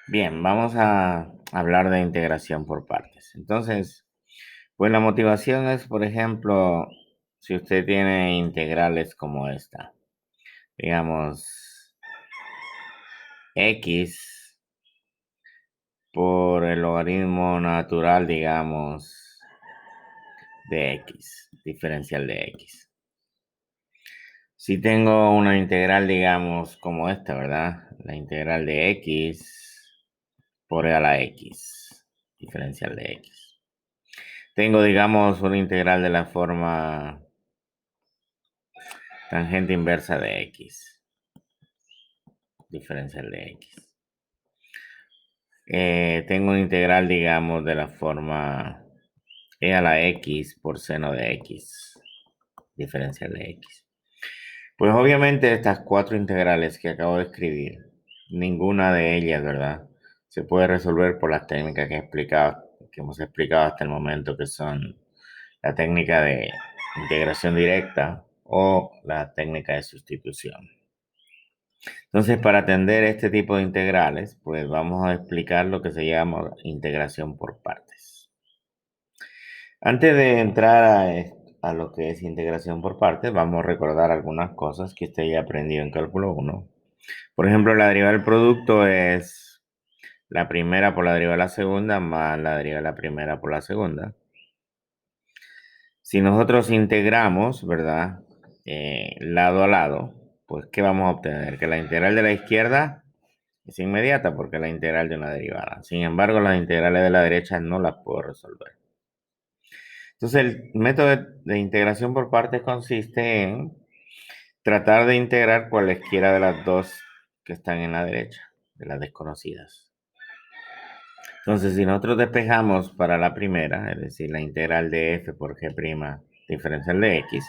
Bien, vamos a hablar de integración por partes. Entonces, pues la motivación es, por ejemplo, si usted tiene integrales como esta, digamos, x por el logaritmo natural, digamos, de x, diferencial de x. Si tengo una integral, digamos, como esta, ¿verdad? La integral de x por e a la x, diferencial de x. Tengo, digamos, una integral de la forma tangente inversa de x, diferencial de x. Tengo una integral, digamos, de la forma e a la x por seno de x, diferencial de x. Pues obviamente estas cuatro integrales que acabo de escribir, ninguna de ellas, ¿verdad? Se puede resolver por las técnicas que hemos explicado hasta el momento, que son la técnica de integración directa o la técnica de sustitución. Entonces, para atender este tipo de integrales, pues vamos a explicar lo que se llama integración por partes. Antes de entrar a lo que es integración por partes, vamos a recordar algunas cosas que usted ya aprendió en cálculo 1. Por ejemplo, la derivada del producto es la primera por la derivada de la segunda más la derivada de la primera por la segunda. Si nosotros integramos, ¿verdad? Lado a lado, pues ¿qué vamos a obtener? Que la integral de la izquierda es inmediata porque es la integral de una derivada. Sin embargo, las integrales de la derecha no las puedo resolver. Entonces, el método de integración por partes consiste en tratar de integrar cualesquiera de las dos que están en la derecha, de las desconocidas. Entonces, si nosotros despejamos para la primera, es decir, la integral de f por g' diferencial de x,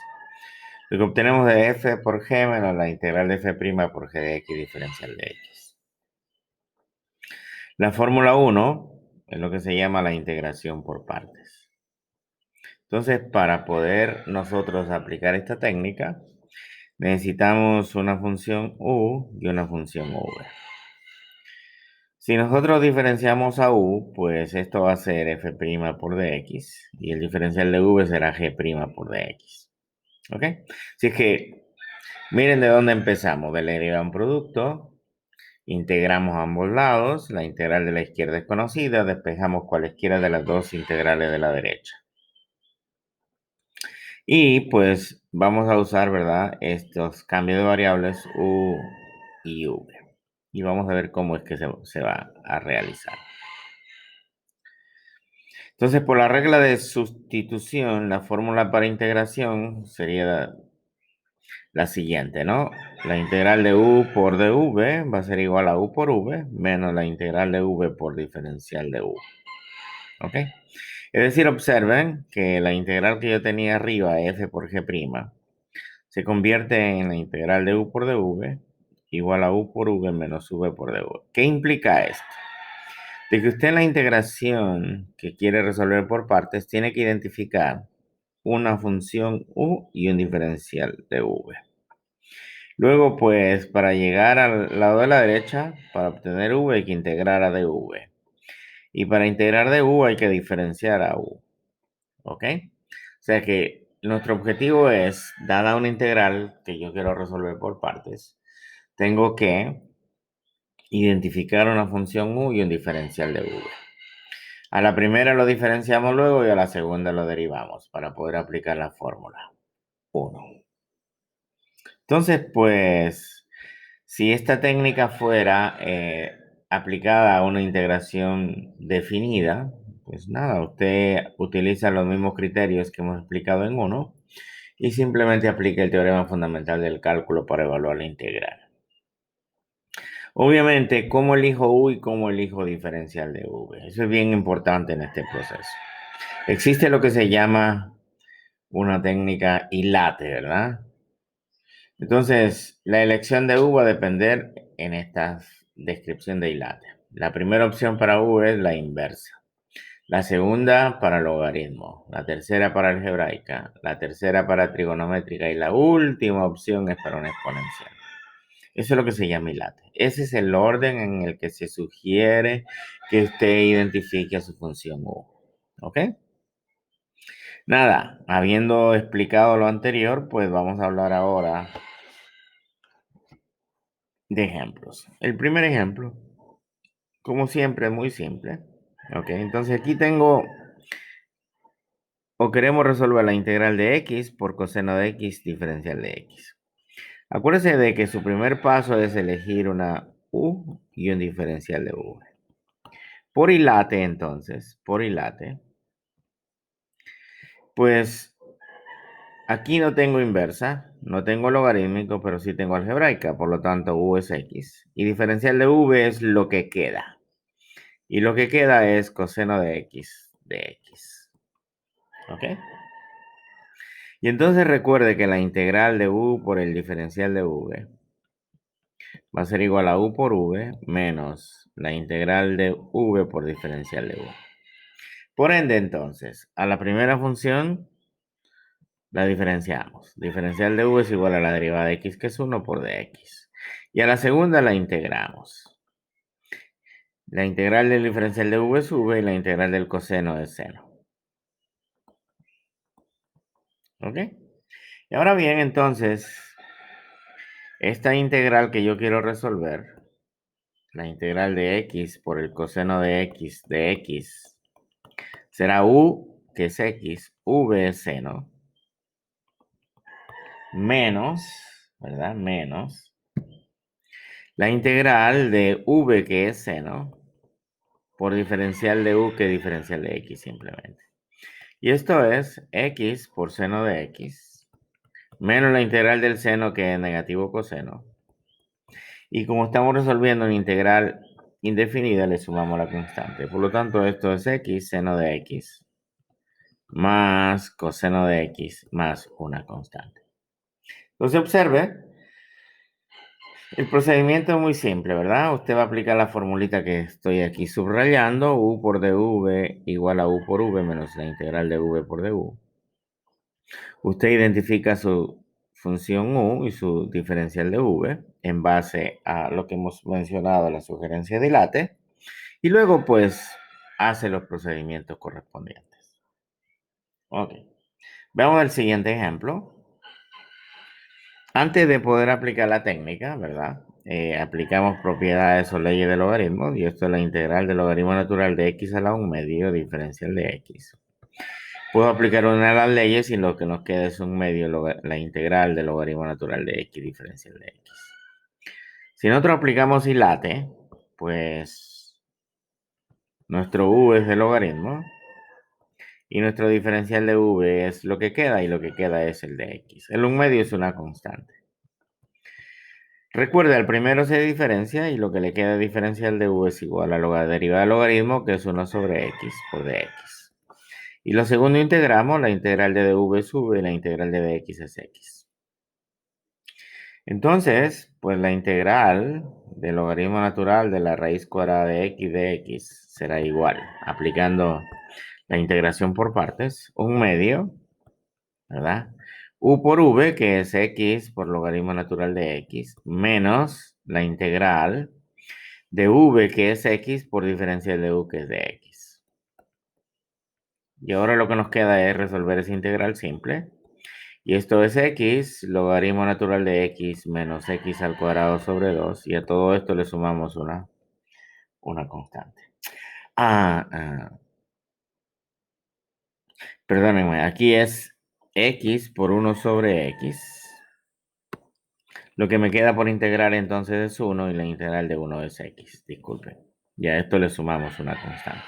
lo que obtenemos de f por g menos la integral de f' por g de x diferencial de x. La fórmula 1 es lo que se llama la integración por partes. Entonces, para poder nosotros aplicar esta técnica, necesitamos una función u y una función v. Si nosotros diferenciamos a u, pues esto va a ser f' por dx y el diferencial de v será g' por dx. ¿Ok? Así es que miren de dónde empezamos. De la derivada de un producto, integramos ambos lados, la integral de la izquierda es conocida, despejamos cualesquiera de las dos integrales de la derecha. Y pues vamos a usar, ¿verdad? Estos cambios de variables u y v. Y vamos a ver cómo es que se va a realizar. Entonces, por la regla de sustitución, la fórmula para integración sería la siguiente, ¿no? La integral de u por dv va a ser igual a u por v menos la integral de v por diferencial de u. ¿Ok? Es decir, observen que la integral que yo tenía arriba, f por g', se convierte en la integral de u por dv igual a u por v menos v por dv. ¿Qué implica esto? De que usted en la integración que quiere resolver por partes tiene que identificar una función u y un diferencial de v. Luego, pues, para llegar al lado de la derecha, para obtener v hay que integrar a dv. Y para integrar dv hay que diferenciar a u. ¿Ok? O sea que nuestro objetivo es, dada una integral que yo quiero resolver por partes, tengo que identificar una función u y un diferencial de v. A la primera lo diferenciamos luego y a la segunda lo derivamos para poder aplicar la fórmula 1. Entonces, pues, si esta técnica fuera aplicada a una integración definida, pues nada, usted utiliza los mismos criterios que hemos explicado en uno y simplemente aplica el teorema fundamental del cálculo para evaluar la integral. Obviamente, ¿cómo elijo u y cómo elijo diferencial de v? Eso es bien importante en este proceso. Existe lo que se llama una técnica ILATE, ¿verdad? Entonces, la elección de u va a depender en esta descripción de ILATE. La primera opción para u es la inversa. La segunda para logaritmo. La tercera para algebraica. La tercera para trigonométrica. Y la última opción es para una exponencial. Eso es lo que se llama ILATE. Ese es el orden en el que se sugiere que usted identifique su función U. ¿Ok? Nada, habiendo explicado lo anterior, pues vamos a hablar ahora de ejemplos. El primer ejemplo, como siempre, es muy simple. ¿Ok? Entonces aquí tengo, o queremos resolver la integral de x por coseno de x diferencial de x. Acuérdese de que su primer paso es elegir una u y un diferencial de v. Por ilate, entonces, por ilate, pues aquí no tengo inversa, no tengo logarítmico, pero sí tengo algebraica, por lo tanto u es x. Y diferencial de v es lo que queda. Y lo que queda es coseno de x. ¿Ok? Y entonces recuerde que la integral de u por el diferencial de v va a ser igual a u por v menos la integral de v por diferencial de v. Por ende, entonces, a la primera función la diferenciamos. Diferencial de v es igual a la derivada de x, que es 1 por dx. Y a la segunda la integramos. La integral del diferencial de v es v y la integral del coseno es seno. ¿Ok? Y ahora bien, entonces, esta integral que yo quiero resolver, la integral de x por el coseno de x, será u, que es x, v es seno, menos, ¿verdad? Menos la integral de v, que es seno, por diferencial de u, que es diferencial de x simplemente. Y esto es x por seno de x, menos la integral del seno, que es negativo coseno. Y como estamos resolviendo una integral indefinida, le sumamos la constante. Por lo tanto, esto es x seno de x más coseno de x más una constante. Entonces observe, el procedimiento es muy simple, ¿verdad? Usted va a aplicar la formulita que estoy aquí subrayando, u por dv igual a u por v menos la integral de v por du. Usted identifica su función u y su diferencial de v en base a lo que hemos mencionado, la sugerencia de Ilate, y luego pues hace los procedimientos correspondientes. Ok, veamos el siguiente ejemplo. Antes de poder aplicar la técnica, ¿verdad? Aplicamos propiedades o leyes de logaritmo, y esto es la integral del logaritmo natural de x a la 1 medio diferencial de x. Puedo aplicar una de las leyes y lo que nos queda es un medio, la integral del logaritmo natural de x diferencial de x. Si nosotros aplicamos ILATE, pues nuestro u es el logaritmo y nuestro diferencial de v es lo que queda, y lo que queda es el de x. El un medio es una constante. Recuerda, el primero se diferencia y lo que le queda diferencial de v es igual a la derivada del logaritmo, que es 1 sobre x por dx. Y lo segundo integramos, la integral de dv es v y la integral de dx es x. Entonces, pues la integral del logaritmo natural de la raíz cuadrada de x será igual, aplicando la integración por partes, un medio, ¿verdad? U por v, que es x por logaritmo natural de x, menos la integral de v, que es x, por diferencial de u, que es de x. Y ahora lo que nos queda es resolver esa integral simple. Y esto es x, logaritmo natural de x menos x al cuadrado sobre 2. Y a todo esto le sumamos una constante. Perdónenme, aquí es x por 1 sobre x. Lo que me queda por integrar entonces es 1 y la integral de 1 es x. Disculpen. Y a esto le sumamos una constante.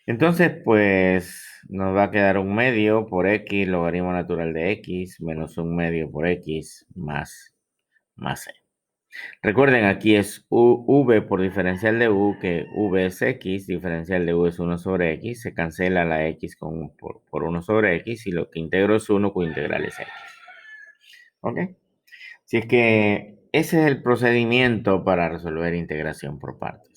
Entonces, pues nos va a quedar un medio por x, logaritmo natural de x, menos un medio por x más c. Recuerden, aquí es v por diferencial de u, que v es x, diferencial de u es 1 sobre x, se cancela la x por 1 sobre x, y lo que integro es 1, cuya integral es x. ¿Ok? Así es que ese es el procedimiento para resolver integración por partes.